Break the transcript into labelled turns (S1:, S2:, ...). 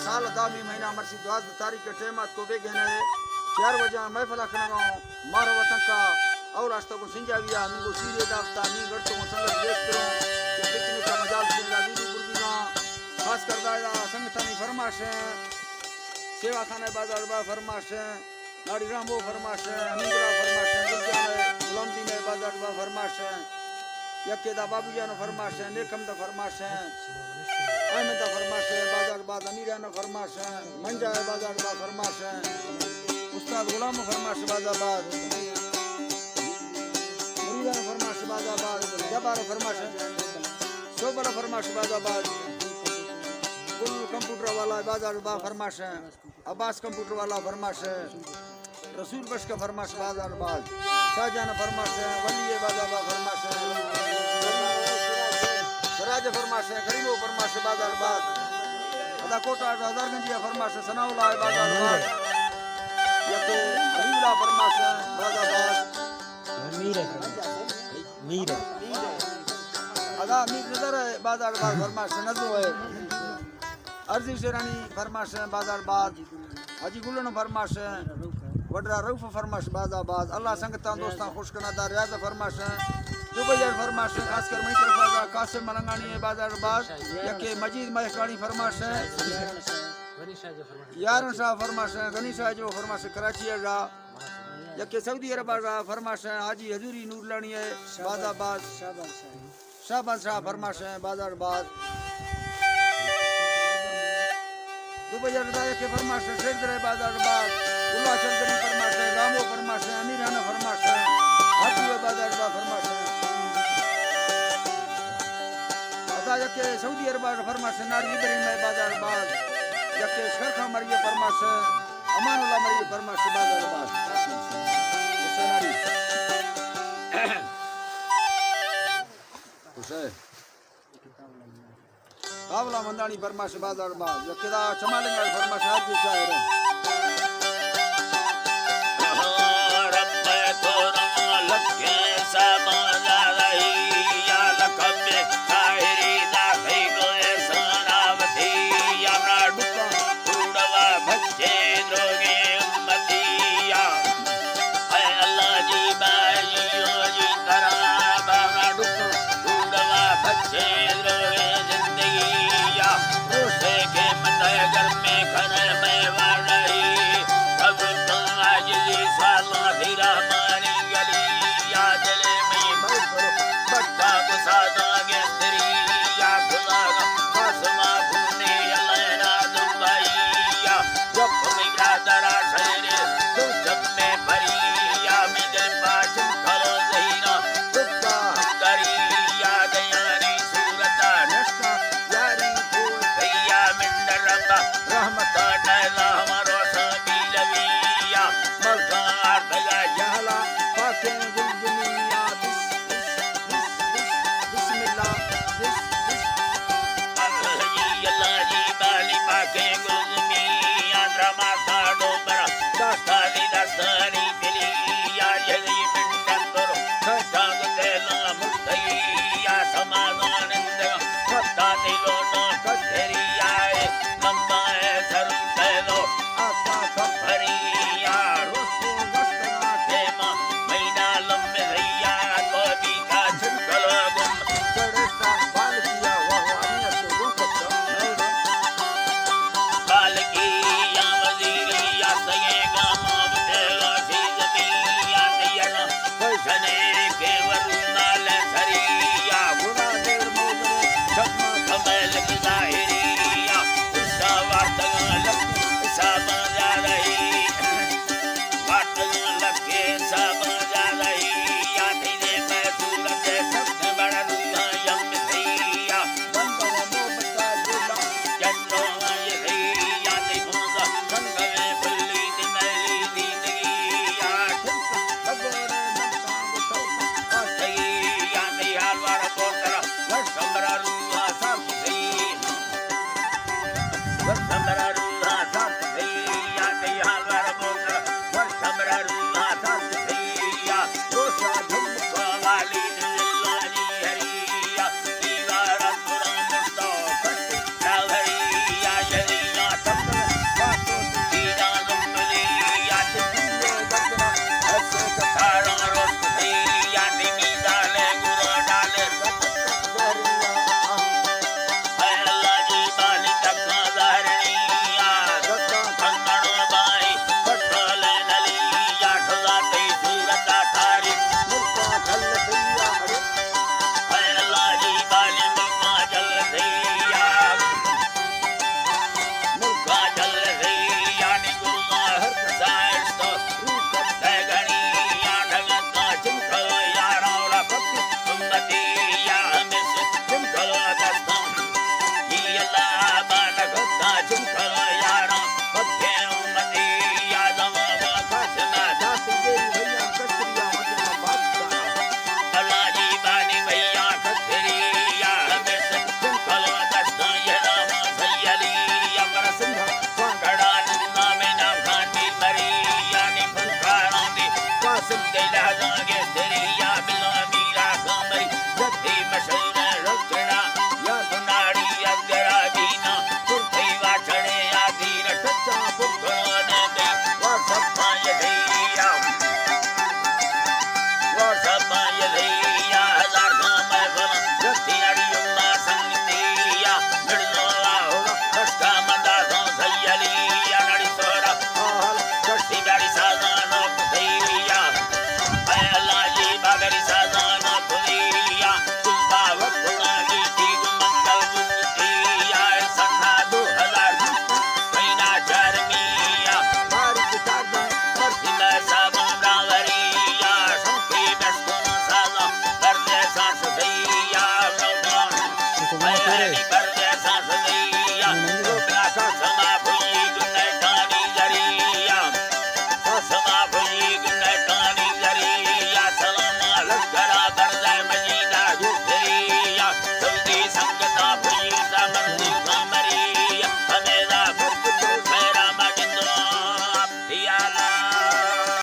S1: साल दामी महीना मर्सी 12 तारीख के टेमत को बेगने 4 बजे महफिल खनगा मारो वतन का और रास्ता को सिंजाविया नुगो सीरे दाफ्ता नी गड़तो को संगत देखते कि पिकनिक का मजाल से वीरू बुर्गिना खास कर दाया संगठनी फरमाश सेवा खाना बाजार बा फरमाश नाड़ी रामो फरमाश अमीरा फरमाश गुलजान गुलामदी में बाजार बा फरमाश यकेदा बाबू जान फरमाश नेकम दा फरमाश अहमद फरमाश बाजार बाद अमीरा न फरमाश मंजा बाजार बा फरमाश उस्ताद गुलाम फरमाश बाजार बाद मुरीदा फरमाश बाजार बाद जबार फरमाश सोबला फरमाश बाजार बाद कुल कंप्यूटर वाला बाजार बा फरमाश अब्बास कंप्यूटर वाला फरमाश रसूल बश का फरमाश बाजार बाद शाहजहां फरमाश वली बाजार बा फरमाश सराज फरमाश गरीबो फरमाश बाजार बाद अदा कोटा हजारगंज फरमाश सनाउल्लाह बाजार बाद यको हबीबुल्लाह फरमाश बाजार बाद मीर अदा मीर नजर बाजार बाद फरमाश नजो है अर्जी शेरानी फरमाश बाजार बाद हाजी गुलन फरमाश वडरा रऊफ फरमाश बाजार बाद अल्लाह संगता दोस्तां खुश करना रियाज फरमाश दुबईर फरमाश खासकर मई तरफा कासिम मलंगानी बाजार बाद यके मजीद महकानी फरमाश यारन शाह फरमाश गनी शाह जो फरमाश कराची रा यके सऊदी अरब रा फरमाश हाजी हजूरी नूरलानी बाजार बाद शाहबाज शाह फरमाश बाजार बाद दुबई अरदाय के फरमाश शेरदरे बाजार बाद उल्ला चंदरी फरमाश रामो फरमाश अमीराना फरमाश हाथी बाजार बा फरमाश अदा यके सऊदी अरब फरमाश नारी इब्राहिम बाजार बाद यके शरखा मरिए फरमाश अमानुल्लाह मरिए फरमाश बाजार बाद हुसैनारी हुसैन कावला मंदानी फरमाश बाजार बाद यकेदा चमालिंगा फरमाश हाजी शायर
S2: Samara